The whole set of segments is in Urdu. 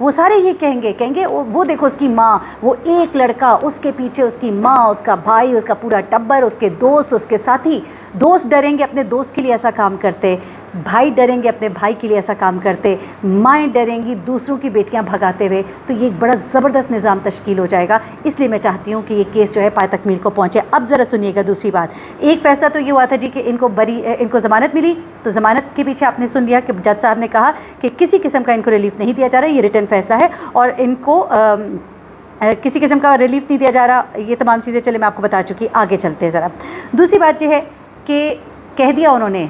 وہ سارے یہ کہیں گے وہ دیکھو اس کی ماں، وہ ایک لڑکا، اس کے پیچھے اس کی ماں، اس کا بھائی، اس کا پورا ٹبر، اس کے دوست، اس کے ساتھی. دوست ڈریں گے اپنے دوست کے لیے ایسا کام کرتے، بھائی ڈریں گے اپنے بھائی کے لیے ایسا کام کرتے، مائیں ڈریں گی دوسروں کی بیٹیاں بھگاتے ہوئے. تو یہ ایک بڑا زبردست نظام تشکیل ہو جائے گا. اس لیے میں چاہتی ہوں کہ یہ کیس جو ہے پائے تکمیل کو پہنچے. اب ذرا سنیے گا دوسری بات. ایک فیصلہ تو یہ ہوا تھا جی کہ ان کو ضمانت ملی، تو ضمانت کے پیچھے آپ نے سن لیا کہ جج صاحب نے کہا کہ کسی قسم کا ان کو ریلیف نہیں دیا جا رہا. یہ ریٹن فیصلہ ہے اور ان کو کسی قسم کا ریلیف نہیں دیا جا رہا. یہ تمام چیزیں چلے میں آپ کو بتا چکی. آگے چلتے ہیں ذرا. دوسری بات یہ ہے کہ کہہ دیا انہوں نے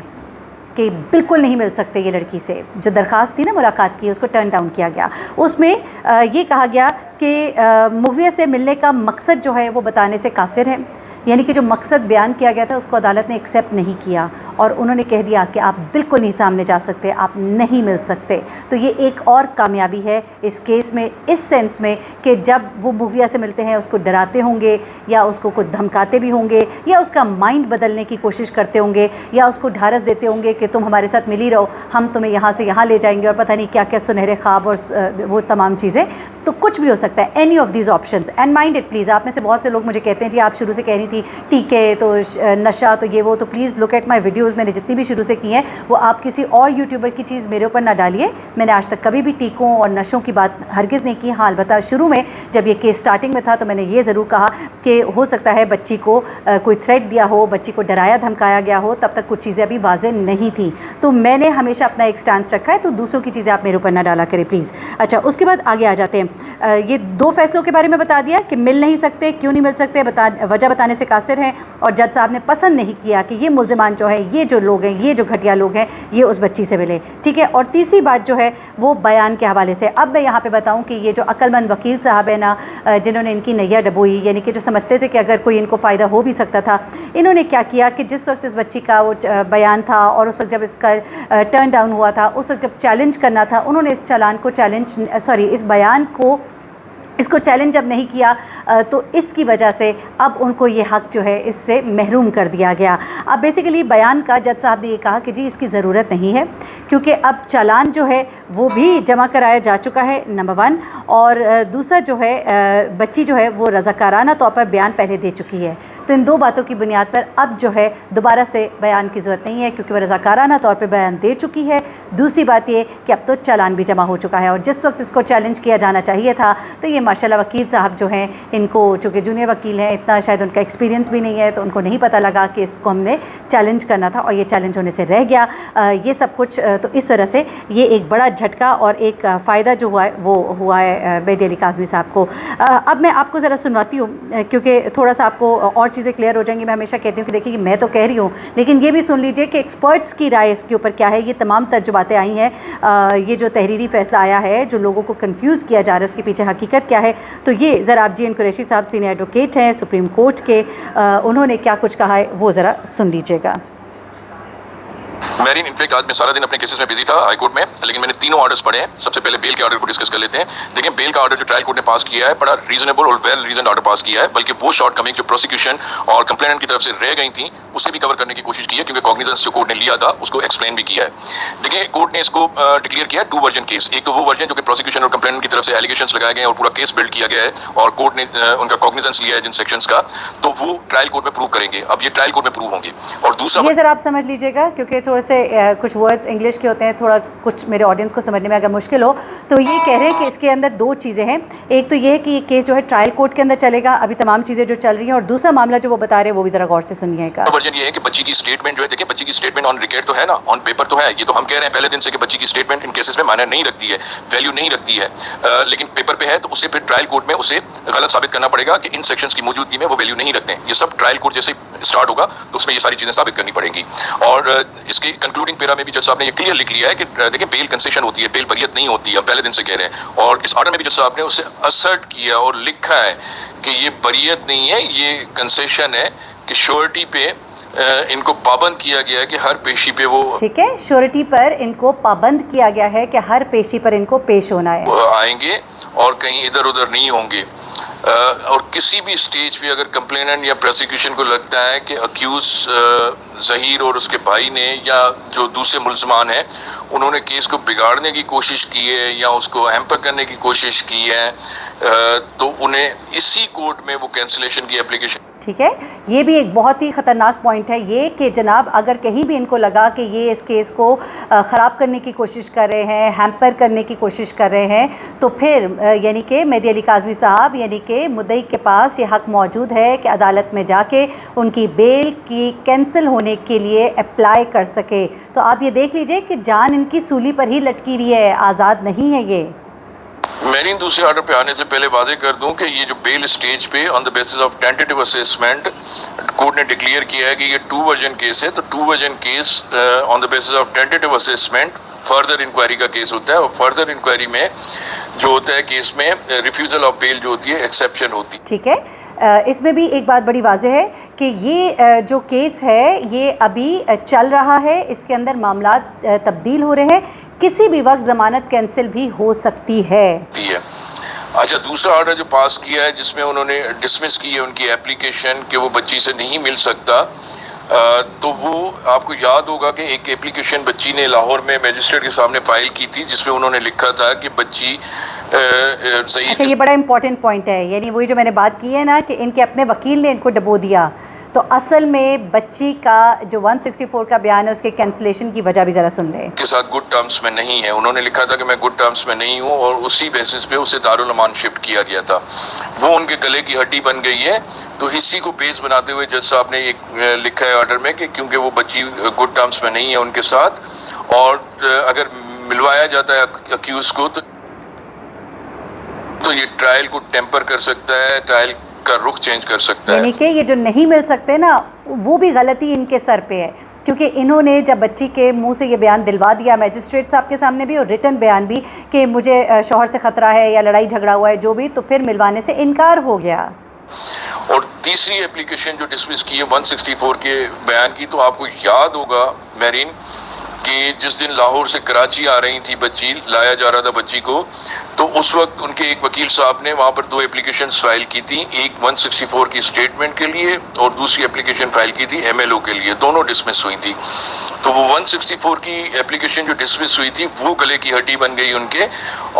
کہ بالکل نہیں مل سکتے یہ لڑکی سے. جو درخواست تھی نا ملاقات کی، اس کو ٹرن ڈاؤن کیا گیا. اس میں یہ کہا گیا کہ مغویہ سے ملنے کا مقصد جو ہے وہ بتانے سے قاصر ہے. یعنی کہ جو مقصد بیان کیا گیا تھا اس کو عدالت نے ایکسیپٹ نہیں کیا اور انہوں نے کہہ دیا کہ آپ بالکل نہیں سامنے جا سکتے، آپ نہیں مل سکتے. تو یہ ایک اور کامیابی ہے اس کیس میں، اس سینس میں کہ جب وہ مغویہ سے ملتے ہیں اس کو ڈراتے ہوں گے یا اس کو کچھ دھمکاتے بھی ہوں گے یا اس کا مائنڈ بدلنے کی کوشش کرتے ہوں گے یا اس کو ڈھارس دیتے ہوں گے کہ تم ہمارے ساتھ مل ہی رہو، ہم تمہیں یہاں سے یہاں لے جائیں گے اور پتہ نہیں کیا کیا سنہرے خواب اور وہ تمام چیزیں. تو کچھ بھی ہو سکتا ہے. Any of these options. And mind it please. آپ میں سے بہت سے لوگ مجھے کہتے ہیں جی آپ شروع سے کہہ رہی تھی ٹیکے تو نشہ تو یہ وہ، تو please look at my videos. میں نے جتنی بھی شروع سے کی ہیں وہ آپ کسی اور یوٹیوبر کی چیز میرے اوپر نہ ڈالیے. میں نے آج تک کبھی بھی ٹیکوں اور نشوں کی بات ہرگز نہیں کی. ہاں البتہ شروع میں جب یہ کیس سٹارٹنگ میں تھا تو میں نے یہ ضرور کہا کہ ہو سکتا ہے بچی کو کوئی تھریٹ دیا ہو، بچی کو ڈرایا دھمکایا گیا ہو، تب تک کچھ چیزیں ابھی واضح نہیں تھیں. تو میں نے ہمیشہ اپنا ایک سٹانس رکھا ہے. تو دوسروں کی چیزیں آپ میرے اوپر نہ ڈالا کریں پلیز. اچھا اس کے بعد آگے آ جاتے ہیں. یہ 2 فیصلوں کے بارے میں بتا دیا کہ مل نہیں سکتے، کیوں نہیں مل سکتے، وجہ بتانے سے قاصر ہیں اور جج صاحب نے پسند نہیں کیا کہ یہ ملزمان جو ہیں، یہ جو لوگ ہیں، یہ جو گھٹیا لوگ ہیں، یہ اس بچی سے ملے. ٹھیک ہے. اور تیسری بات جو ہے وہ بیان کے حوالے سے. اب میں یہاں پہ بتاؤں کہ یہ جو عقل مند وکیل صاحب ہیں نا، جنہوں نے ان کی نیا ڈبوئی، یعنی کہ جو سمجھتے تھے کہ اگر کوئی ان کو فائدہ ہو بھی سکتا تھا، انہوں نے کیا کیا کہ جس وقت اس بچی کا وہ بیان تھا اور اس وقت جب اس کا ٹرن ڈاؤن ہوا تھا، اس وقت جب چیلنج کرنا تھا، انہوں نے اس بیان کو اس کو چیلنج جب نہیں کیا تو اس کی وجہ سے اب ان کو یہ حق جو ہے اس سے محروم کر دیا گیا. اب بیسیکلی بیان کا جج صاحب نے یہ کہا کہ جی اس کی ضرورت نہیں ہے کیونکہ اب چالان جو ہے وہ بھی جمع کرایا جا چکا ہے نمبر 1، اور دوسرا جو ہے بچی جو ہے وہ رضاکارانہ طور پر بیان پہلے دے چکی ہے. تو ان 2 باتوں کی بنیاد پر اب جو ہے دوبارہ سے بیان کی ضرورت نہیں ہے کیونکہ وہ رضاکارانہ طور پہ بیان دے چکی ہے. دوسری بات یہ کہ اب تو چالان بھی جمع ہو چکا ہے اور جس وقت اس کو چیلنج کیا جانا چاہیے تھا تو یہ ماشاءاللہ وکیل صاحب جو ہیں ان کو چونکہ جونیئر وکیل ہیں، اتنا شاید ان کا ایکسپیرینس بھی نہیں ہے تو ان کو نہیں پتہ لگا کہ اس کو ہم نے چیلنج کرنا تھا اور یہ چیلنج ہونے سے رہ گیا. یہ سب کچھ تو اس طرح سے یہ ایک بڑا جھٹکا اور ایک فائدہ جو ہوا ہے وہ ہوا ہے مہدی علی کاظمی صاحب کو. اب میں آپ کو ذرا سنواتی ہوں کیونکہ تھوڑا سا آپ کو اور چیزیں کلیئر ہو جائیں گی. میں ہمیشہ کہتی ہوں کہ دیکھیے میں تو کہہ رہی ہوں لیکن یہ بھی سن لیجئے کہ ایکسپرٹس کی رائے اس کے اوپر کیا ہے. یہ تمام تجرباتیں آئی ہیں. یہ جو تحریری فیصلہ آیا ہے جو لوگوں کو کنفیوز کیا جا رہا ہے اس کے پیچھے حقیقت کیا ہے. تو یہ ذرا آپ جی این قریشی صاحب سینئر ایڈوکیٹ ہیں سپریم کورٹ کے، انہوں نے کیا کچھ کہا ہے وہ ذرا سن لیجئے گا. میرین انفیکٹ آج میں سارا دن اپنے کیسز میں بزی تھا ہائی کورٹ میں، لیکن میں نے تینوں آرڈرز پڑھے ہیں. سب سے پہلے بیل کے آرڈر کو ڈسکس کر لیتے ہیں. دیکھیں بیل کا آرڈر جو ٹرائل کورٹ نے پاس کیا ہے بڑا ریزنیبل اور ویل ریزنڈ آرڈر پاس کیا ہے، بلکہ وہ شارٹ کمنگ جو پروسیکیوشن اور کمپلیننٹ کی طرف سے رہ گئی تھیں اسے بھی کور کرنے کی کوشش کی ہے کیونکہ کاگنیزنس جو کورٹ نے لیا تھا اس کو ایکسپلین بھی کیا ہے. دیکھیں کورٹ نے اس کو ڈکلیئر کیا 2 ورژن کیس. ایک تو وہ ورژن جو کہ پروسیکیوشن اور کمپلیننٹ کی طرف سے ایلیگیشنز لگائے گئے اور پورا کیس بلڈ کیا گیا ہے اور کورٹ نے ان کا کاگنیزنس لیا ہے جن سیکشنز کا، تو وہ ٹرائل کورٹ میں پروو کریں گے. اب یہ ٹرائل کورٹ میں پروو ہوں گے. اور دوسرا یہ ذرا آپ سمجھ لیجئے گا کیونکہ تھوڑے سے کچھ ورڈز انگلش کے ہوتے ہیں، تھوڑا کچھ میرے آڈینس کو سمجھنے میں اگر مشکل ہو تو یہ کہہ رہے ہیں کہ اس کے اندر 2 چیزیں ہیں. ایک تو یہ ہے کہ یہ کیس جو ہے ٹرائل کورٹ کے اندر چلے گا ابھی تمام چیزیں جو چل رہی ہیں، اور دوسرا معاملہ جو وہ بتا رہے ہیں وہ بھی ذرا غور سے سنیے گا. ورژن یہ ہے کہ بچی کی اسٹیٹمنٹ جو ہے، دیکھیں بچی کی اسٹیٹمنٹ آن ریکارڈ تو ہے نا، آن پیپر تو ہے. یہ تو ہم کہہ رہے ہیں پہلے دن سے کہ بچی کی اسٹیٹمنٹ ان کیسز میں معنی نہیں رکھتی ہے، ویلیو نہیں رکھتی ہے، لیکن پیپر پہ ہے تو اسے پھر ٹرائل کورٹ میں اسے غلط ثابت کرنا پڑے گا کہ ان سیکشنز کی موجودگی میں وہ ویلیو نہیں رکھتے ہیں. یہ سب ٹرائل کورٹ جیسے اسٹارٹ ہوگا تو اس میں یہ ساری چیزیں ثابت کرنی پڑیں گی. اور اس کی کنکلوڈنگ پیرا میں بھی جج صاحب نے یہ کلیئر لکھ لیا ہے کہ دیکھیں بیل کنسیشن ہوتی ہے، بیل بریت نہیں ہوتی ہے. ہم پہلے دن سے کہہ رہے ہیں اور اس آرڈر میں بھی جج صاحب نے اسے اسرٹ کیا اور لکھا ہے کہ یہ بریت نہیں ہے، یہ کنسیشن ہے کہ شیورٹی پہ ان کو پابند کیا گیا ہے کہ ہر پیشی پہ وہ ٹھیک ہے، شیورٹی پر ان کو پابند کیا گیا ہے کہ ہر پیشی پر ان کو پیش ہونا ہے، آئیں گے اور کہیں ادھر ادھر نہیں ہوں گے. اور کسی بھی سٹیج پہ اگر کمپلیننٹ یا پروسیکیوشن کو لگتا ہے کہ اکیوز ظہیر اور اس کے بھائی نے یا جو دوسرے ملزمان ہیں انہوں نے کیس کو بگاڑنے کی کوشش کی ہے یا اس کو ہیمپر کرنے کی کوشش کی ہے تو انہیں اسی کورٹ میں وہ کینسلیشن کی اپلیکیشن. ٹھیک ہے، یہ بھی ایک بہت ہی خطرناک پوائنٹ ہے یہ کہ جناب اگر کہیں بھی ان کو لگا کہ یہ اس کیس کو خراب کرنے کی کوشش کر رہے ہیں، ہیمپر کرنے کی کوشش کر رہے ہیں، تو پھر یعنی کہ مہدی علی کاظمی صاحب یعنی کہ مدعی کے پاس یہ حق موجود ہے کہ عدالت میں جا کے ان کی بیل کی کینسل ہونے کے لیے اپلائی کر سکے. تو آپ یہ دیکھ لیجئے کہ جان ان کی سولی پر ہی لٹکی ہوئی ہے، آزاد نہیں ہے یہ. میں دوسرے آرڈر پہ آنے سے پہلے واضح کر دوں کہ یہ جو بیل سٹیج پہ on the basis of tentative assessment court نے ڈکلیئر کیا ہے کہ یہ 2 ورژن کیس ہے، تو 2 version case on the basis of tentative assessment further inquiry کا کیس ہوتا ہے، اور فردر انکوائری میں جو ہوتا ہے کیس میں ریفیوزل آف بیل جو ہوتی ہے ایکسیپشن ہوتی ہے. ٹھیک ہے، اس میں بھی ایک بات بڑی واضح ہے کہ یہ جو کیس ہے یہ ابھی چل رہا ہے، اس کے اندر معاملات تبدیل ہو رہے ہیں، کسی بھی وقت ضمانت کینسل بھی ہو سکتی ہے. اچھا، دوسرا آرڈر جو پاس کیا ہے جس میں انہوں نے ڈسمس کی ہے ان کی اپلیکیشن کہ وہ بچی سے نہیں مل سکتا، تو وہ آپ کو یاد ہوگا کہ ایک اپلیکیشن بچی نے لاہور میں میجسٹریٹ کے سامنے فائل کی تھی جس میں انہوں نے لکھا تھا کہ بچی اچھا، یہ بڑا امپورٹنٹ پوائنٹ ہے، یعنی وہی جو میں نے بات کی ہے نا کہ ان کے اپنے وکیل نے ان کو ڈبو دیا، تو اصل میں بچی کا جو 164 کا بیان ہے اس کے کینسلیشن کی وجہ بھی ذرا سن لیں. کے ساتھ گڈ ٹرمز میں نہیں ہے، انہوں نے لکھا تھا کہ میں گڈ ٹرمز میں نہیں ہوں، اور اسی بیسس پہ اسے دارالامان شفٹ کیا گیا تھا. وہ ان کے گلے کی ہڈی بن گئی ہے. تو اسی کو بیس بناتے ہوئے جج صاحب نے یہ لکھا ہے آرڈر میں کہ کیونکہ وہ بچی گڈ ٹرمز میں نہیں ہے ان کے ساتھ، اور اگر ملوایا جاتا ہے اکیوز کو تو یہ ٹرائل کو ٹیمپر کر سکتا ہے، ٹرائل کا رخ چینج کر سکتا ہے. یعنی کہ یہ جو نہیں مل سکتے نا وہ بھی غلطی ان کے سر پہ ہے، کیونکہ انہوں نے جب بچی کے منہ سے یہ بیان دلوا دیا میجسٹریٹ صاحب کے سامنے بھی اور ریٹن بیان بھی کہ مجھے شوہر سے خطرہ ہے یا لڑائی جھگڑا ہوا ہے جو بھی، تو پھر ملوانے سے انکار ہو گیا. اور تیسری اپلیکیشن جو ڈسمس کی ہے 164 کے بیان کی، تو آپ کو یاد ہوگا میرین کہ جس دن لاہور سے کراچی آ رہی تھی بچی، لایا جا رہا تھا بچی کو، تو اس وقت ان کے ایک وکیل صاحب نے وہاں پر 2 اپلیکیشنز فائل کی تھی، ایک 164 کی اسٹیٹمنٹ کے لیے اور دوسری اپلیکیشن فائل کی تھی MLO کے لیے، دونوں ڈسمس ہوئی تھی. تو وہ 164 کی اپلیکیشن جو ڈسمس ہوئی تھی وہ گلے کی ہڈی بن گئی ان کے،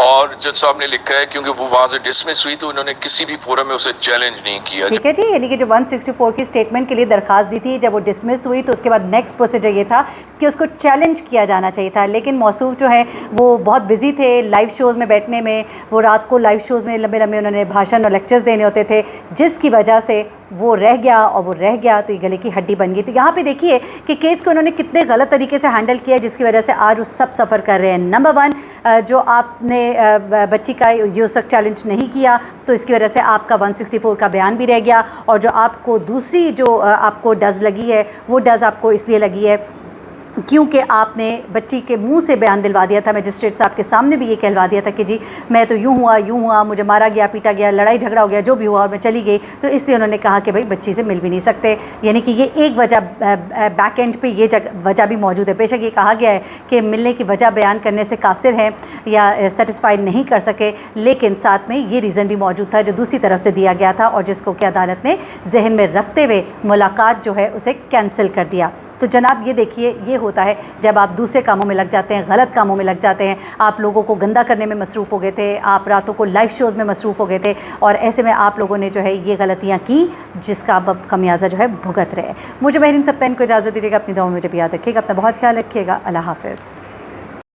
اور جج صاحب نے لکھا ہے کیونکہ وہ وہاں سے ڈسمس ہوئی تو انہوں نے کسی بھی فورم میں اسے چیلنج نہیں کیا. ٹھیک ہے جی، یعنی کہ جو 164 کی اسٹیٹمنٹ کے لیے درخواست دی تھی، جب وہ ڈسمس ہوئی تو اس کے بعد نیکسٹ پروسیجر یہ تھا کہ اس کو چیلنج کیا جانا چاہیے تھا، لیکن موصوف جو ہے وہ بہت بزی تھے لائیو شوز میں بیٹھنے میں، وہ رات کو لائیو شوز میں لمبے لمبے انہوں نے بھاشن اور لیکچرز دینے ہوتے تھے، جس کی وجہ سے وہ رہ گیا، اور وہ رہ گیا تو یہ گلے کی ہڈی بن گئی. تو یہاں پہ دیکھیے کہ کیس کو انہوں نے کتنے غلط طریقے سے ہینڈل کیا، جس کی وجہ سے آج وہ سب سفر کر رہے ہیں. نمبر 1، جو آپ نے بچی کا یہ اس وقت چیلنج نہیں کیا تو اس کی وجہ سے آپ کا 164 کا بیان بھی رہ گیا، اور جو آپ کو دوسری جو آپ کو ڈز لگی ہے وہ ڈز آپ کو اس لیے لگی ہے کیونکہ آپ نے بچی کے منہ سے بیان دلوا دیا تھا، میجسٹریٹ صاحب کے سامنے بھی یہ کہلوا دیا تھا کہ جی میں تو یوں ہوا، مجھے مارا گیا، پیٹا گیا، لڑائی جھگڑا ہو گیا، جو بھی ہوا میں چلی گئی. تو اس لیے انہوں نے کہا کہ بھائی بچی سے مل بھی نہیں سکتے. یعنی کہ یہ ایک وجہ بیک اینڈ پہ یہ وجہ بھی موجود ہے. بے شک یہ کہا گیا ہے کہ ملنے کی وجہ بیان کرنے سے قاصر ہیں یا سیٹسفائی نہیں کر سکے، لیکن ساتھ میں یہ ریزن بھی موجود تھا جو دوسری طرف سے دیا گیا تھا، اور جس کو کہ عدالت نے ذہن میں رکھتے ہوئے ملاقات جو ہے اسے کینسل کر دیا. تو جناب یہ دیکھیے یہ ہوتا ہے جب آپ دوسرے کاموں میں لگ جاتے ہیں، غلط کاموں میں لگ جاتے ہیں. آپ لوگوں کو گندا کرنے میں مصروف ہو گئے تھے، آپ راتوں کو لائیو شوز میں مصروف ہو گئے تھے، اور ایسے میں آپ لوگوں نے جو ہے یہ غلطیاں کی جس کا اب خمیازہ جو ہے بھگت رہے. مجھے مہرین سبطین کو اجازت دیجیے گا، اپنی دعاؤں میں مجھے یاد رکھیے گا، اپنا بہت خیال رکھیے گا. اللہ حافظ.